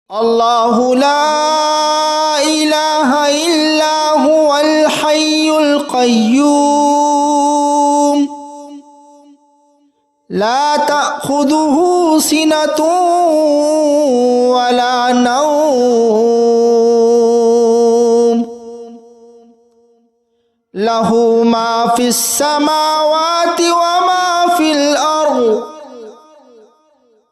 الله لا إله إلا هو الحي القيوم لا تأخذه سنة ولا نوم له ما في السماوات وما في الأرض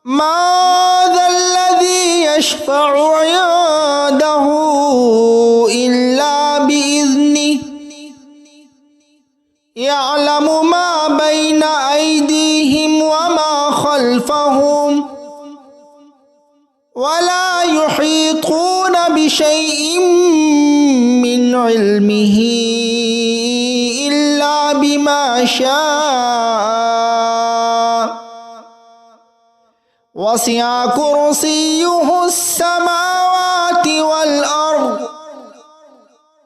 ما ذا الذي يشفع عنده إلا بإذنه يعلم ما بين أيديهم وما خلفهم ولا يحيطون بشيء من علمه إلا بما شاء وسع كرسيه السماوات والأرض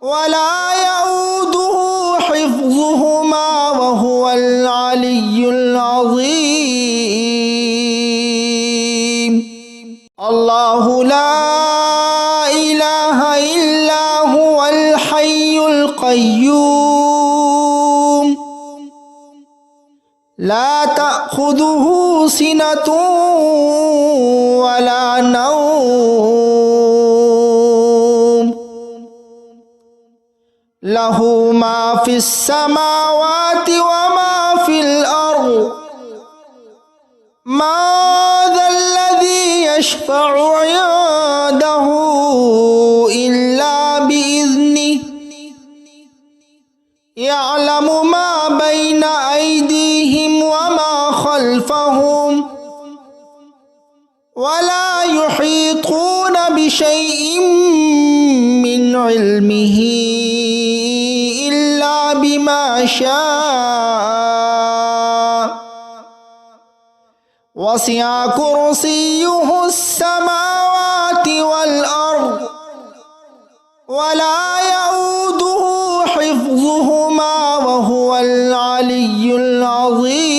ولا يؤوده حفظهما وهو العلي العظيم الله لا إله إلا هو الحي القيوم لا تأخذه سنة ولا نوم له ما في السماوات وما في الأرض ما ذا الذي يشفع عنده إلا بإذنه يعلم ما بين أيديهم وما خلفهم ولا يحيطون بشيء من علمه إلا بما شاء وسع كرسيه السماوات والأرض ولا يؤوده حفظهما وهو العلي العظيم